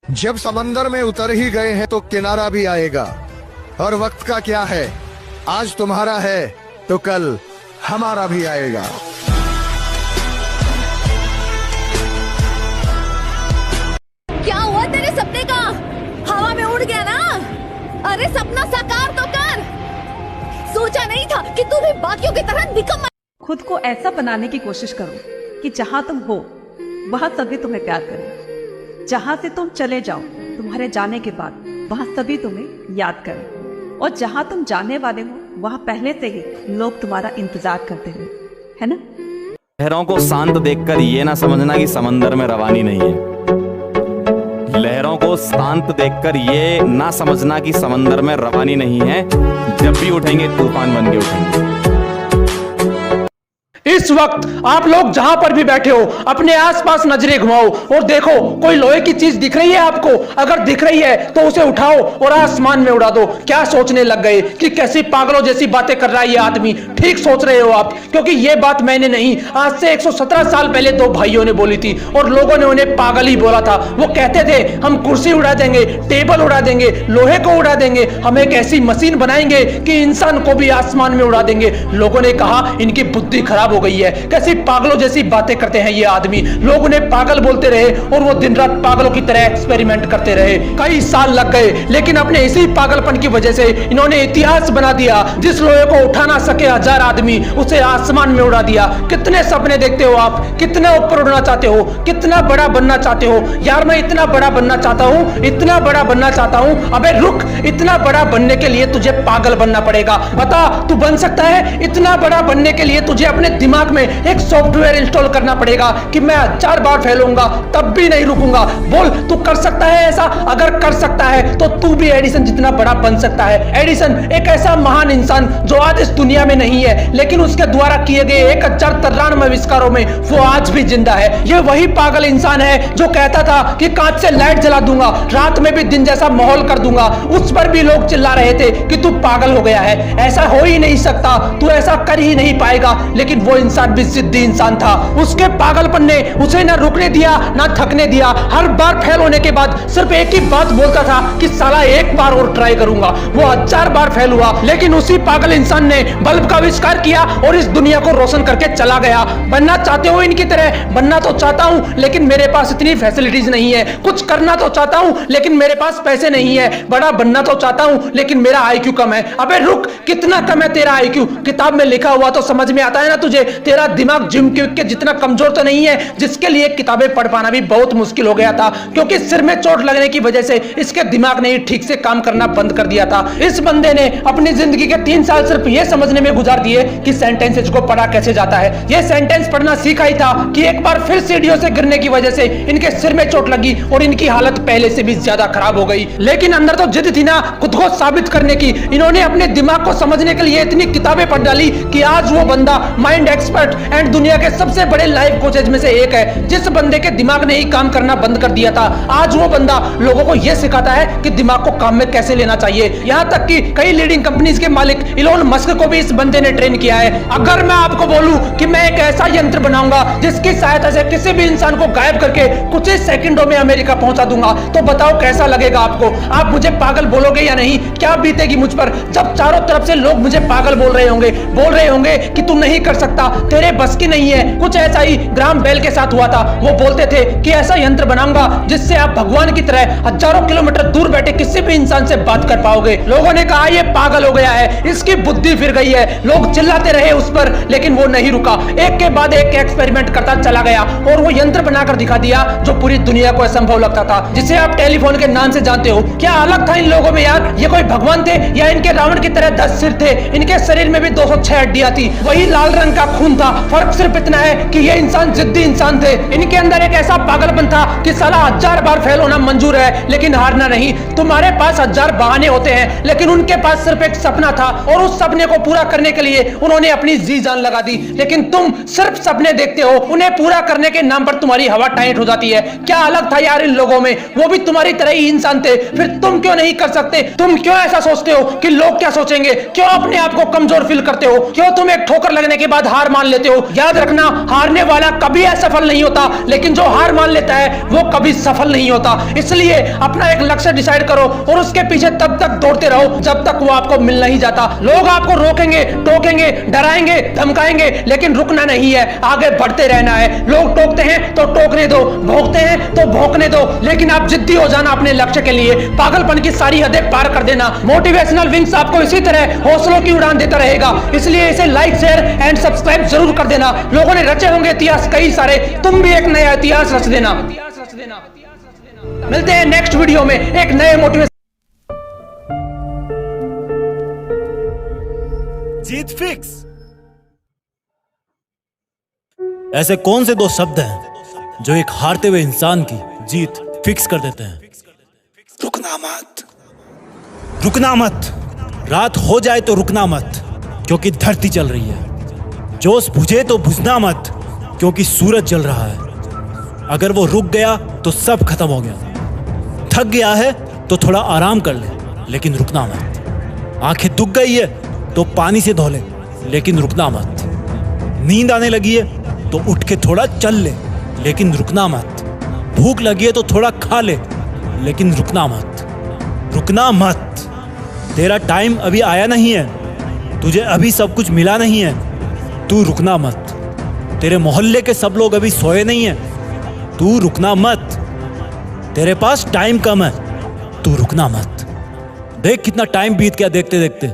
जब समंदर में उतर ही गए हैं तो किनारा भी आएगा। और वक्त का क्या है, आज तुम्हारा है तो कल हमारा भी आएगा। क्या हुआ तेरे सपने का? हवा में उड़ गया ना? अरे सपना साकार तो कर। सोचा नहीं था कि तू भी बाकियों की तरह निकम्मा। खुद को ऐसा बनाने की कोशिश करो कि जहां तुम हो वहां सभी तुम्हें प्यार करें। जहां से तुम चले जाओ तुम्हारे जाने के बाद वहां सभी तुम्हें याद करें। और जहां तुम जाने वाले हो वहां पहले से ही लोग तुम्हारा इंतजार करते हुए, है ना? लहरों को शांत देखकर ये ना समझना कि समंदर में रवानी नहीं है। लहरों को शांत देखकर ये ना समझना कि समंदर में रवानी नहीं है। जब भी उठेंगे तूफान बन के उठेंगे। इस वक्त आप लोग जहां पर भी बैठे हो अपने आसपास नजरें घुमाओ और देखो कोई लोहे की चीज दिख रही है आपको? अगर दिख रही है तो उसे उठाओ और आसमान में उड़ा दो। क्या सोचने लग गए कि कैसी पागलों जैसी बातें कर रहा है ये आदमी? ठीक सोच रहे हो आप, क्योंकि ये बात मैंने नहीं, आज से 117 साल पहले दो भाइयों ने बोली थी और लोगों ने उन्हें पागल ही बोला था। वो कहते थे हम कुर्सी उड़ा देंगे, टेबल उड़ा देंगे, लोहे को उड़ा देंगे, हम एक ऐसी मशीन बनाएंगे कि इंसान को भी आसमान में उड़ा देंगे। लोगों ने कहा इनकी बुद्धि खराब हो गई है, कैसी पागलों जैसी बातें करते हैं ये आदमी। लोग उन्हें पागल बोलते रहे और वो दिन रात पागलों की तरह एक्सपेरिमेंट करते रहे। कई साल लग गए, लेकिन अपने इसी पागलपन की वजह से इन्होंने इतिहास बना दिया। जिस लोहे को उठा ना सके 1000 आदमी, उसे आसमान में उड़ा दिया। कितने सपने देखते हो आप? कितना ऊपर उड़ना चाहते हो? कितना बड़ा बनना चाहते हो? यार मैं इतना बड़ा बनना चाहता हूं, इतना बड़ा बनना चाहता हूं। अबे रुक, इतना बड़ा बनने के लिए तुझे पागल बनना पड़ेगा। बता तू बन सकता है? इतना बड़ा बनने के लिए तुझे अपने दिमाग में एक सॉफ्टवेयर इंस्टॉल करना पड़ेगा कि मैं 1000 बार फैलूंगा तब भी नहीं रुकूंगा। बोल तू कर सकता है ऐसा? अगर कर सकता है तो तू भी एडिसन जितना बड़ा बन सकता है। एडिसन एक ऐसा महान इंसान जो आज इस दुनिया में नहीं है, लेकिन उसके द्वारा किए गए 1093 आविष्कारों में वो आज भी जिंदा है। ये वही पागल इंसान है जो कहता था कि कांच से लाइट जला दूंगा, रात में भी दिन जैसा माहौल कर दूंगा। उस पर भी लोग चिल्ला रहे थे कि तू पागल हो गया है, ऐसा हो ही नहीं सकता, तू ऐसा कर ही नहीं पाएगा। लेकिन वो इंसान भी जिद्दी इंसान था। उसके पागलपन ने उसे ना रुकने दिया ना थकने दिया। हर बार फेल होने के बाद सिर्फ एक ही बात बोलता था कि साला एक बार और ट्राई करूंगा। वो 1000 बार फेल हुआ, लेकिन उसी पागल इंसान ने बल्ब का आविष्कार किया और इस दुनिया को रोशन करके चला गया। बनना चाहते हो इनकी तरह? बनना तो चाहता हूं, लेकिन मेरे पास इतनी फैसिलिटीज नहीं है। कुछ करना तो चाहता हूं, लेकिन मेरे पास पैसे नहीं है। बड़ा बनना तो चाहता हूं, लेकिन मेरा आईक्यू कम है। अबे रुक, कितना कम है तेरा आईक्यू? किताब में लिखा हुआ तो समझ में आता है ना तुझे? तेरा दिमाग जिम के जितना कमजोर तो नहीं है, जिसके लिए किताबें पढ़ पाना भी बहुत मुश्किल हो गया था, क्योंकि सिर में चोट लगने की वजह से इसके दिमाग ने ठीक से काम करना बंद कर दिया था। इस बंदे ने अपनी जिंदगी के 3 साल सिर्फ यह समझने में गुजार दिए कि सेंटेंसेस को पढ़ा कैसे जाता है। यह सेंटेंस पढ़ना सीखा ही था कि एक बार फिर सीढ़ियों से गिरने की वजह से इनके सिर में चोट लगी और इनकी हालत पहले से भी ज्यादा खराब हो गई। लेकिन अंदर तो जिद थी ना खुद को साबित करने की। इन्होंने अपने दिमाग को समझने के लिए इतनी किताबें पढ़ डाली कि आज वो बंदा माइंड एक्सपर्ट एंड दुनिया के सबसे बड़े लाइफ कोचेज में से एक है। जिस बंदे के दिमाग ने ही काम करना बंद कर दिया था, आज वो बंदा लोगों को यह सिखाता है कि दिमाग को काम में कैसे लेना चाहिए। यहां तक कि कई लीडिंग कंपनीज के मालिक इलोन मस्क को भी इस बंदे ने ट्रेन किया है। अगर मैं आपको बोलूं कि मैं एक ऐसा यंत्र बनाऊंगा जिसकी सहायता से किसी भी इंसान को गायब करके कुछ ही सेकंडों में अमेरिका पहुंचा दूंगा, तो बताओ कैसा लगेगा आपको? आप मुझे पागल बोलोगे या नहीं? क्या बीतेगी मुझ पर जब चारों तरफ से लोग मुझे पागल बोल रहे होंगे कि तू नहीं कर सकता, तेरे बस की नहीं है। कुछ ऐसा ही ग्राहम बेल के साथ हुआ था। वो बोलते थे कि ऐसा यंत्र बनाऊंगा जिससे आप भगवान की तरह हजारों किलोमीटर दूर बैठे किसी भी इंसान से बात कर पाओगे। लोगों ने कहा ये पागल हो गया है, इसकी बुद्धि फिर गई है। लोग चिल्लाते रहे उस पर, लेकिन वो नहीं रुका। एक के बाद एक एक्सपेरिमेंट करता चला गया और वो यंत्र बनाकर दिखा दिया जो पूरी दुनिया को असंभव लगता था, जिसे आप टेलीफोन के नाम से जानते हो। क्या अलग था इन लोगों में यार? ये कोई भगवान थे या इनके रावण की तरह 10 सिर थे? इनके शरीर में भी 206 हड्डियां थी, वही लाल रंग का खून था। फर्क सिर्फ इतना है कि ये इंसान जिद्दी इंसान थे। इनके अंदर एक ऐसा पागलपन था कि साला 1000 बार फेल होना मंजूर है लेकिन हारना नहीं। तुम्हारे पास 1000 बहाने होते हैं, लेकिन उनके पास सिर्फ एक सपना था और उस सपने को पूरा करने के लिए उन्होंने अपनी जी जान लगा दी। लेकिन तुम सिर्फ सपने देखते हो, उन्हें पूरा करने के नाम पर तुम्हारी हवा टाइट हो जाती है। क्या अलग था यार इन लोगों में? वो भी तुम्हारी तरह ही इंसान थे, फिर तुम क्यों नहीं कर सकते? तुम क्यों ऐसा सोचते हो कि लोग क्या सोचेंगे? क्यों अपने आप को कमजोर फील करते हो? क्यों तुम एक ठोकर लगने के बाद हार हार मान लेते हो। याद रखना, हारने वाला कभी असफल नहीं होता, लेकिन जो हार मान लेता है वो कभी सफल नहीं होता। इसलिए अपना एक लक्ष्य डिसाइड करो और उसके पीछे तब तक दौड़ते रहो जब तक वो आपको मिल नहीं जाता। लोग आपको रोकेंगे, टोकेंगे, डराएंगे, धमकाएंगे, लेकिन रुकना नहीं है, आगे बढ़ते रहना है। लोग टोकते हैं तो टोकने दो, भोंकते हैं तो भोंकने दो, लेकिन आप जिद्दी हो जाना अपने लक्ष्य के लिए। पागलपन की सारी हदें पार कर देना। मोटिवेशनल विंग्स आपको इसी तरह हौसलों की उड़ान देता रहेगा, इसलिए इसे लाइक, शेयर एंड सब्सक्राइब जरूर कर देना। लोगों ने रचे होंगे इतिहास कई सारे, तुम भी एक नया इतिहास रच देना। मिलते हैं नेक्स्ट वीडियो में एक नए मोटिवेशन। जीत फिक्स। ऐसे कौन से दो शब्द हैं जो एक हारते हुए इंसान की जीत फिक्स कर देते हैं? रुकना मत, रुकना मत। रात हो जाए तो रुकना मत, क्योंकि धरती चल रही है। जोश बुझे तो बुझना मत, क्योंकि सूरज जल रहा है। अगर वो रुक गया तो सब खत्म हो गया। थक गया है तो थोड़ा आराम कर ले, लेकिन रुकना मत। आंखें दुख गई है तो पानी से धो ले, लेकिन रुकना मत। नींद आने लगी है तो उठ के थोड़ा चल ले, लेकिन रुकना मत। भूख लगी है तो थोड़ा खा ले, लेकिन रुकना मत। रुकना मत। तेरा टाइम अभी आया नहीं है, तुझे अभी सब कुछ मिला नहीं है, तू रुकना मत। तेरे मोहल्ले के सब लोग अभी सोए नहीं हैं, तू रुकना मत। तेरे पास टाइम कम है, तू रुकना मत। देख कितना टाइम बीत गया देखते देखते।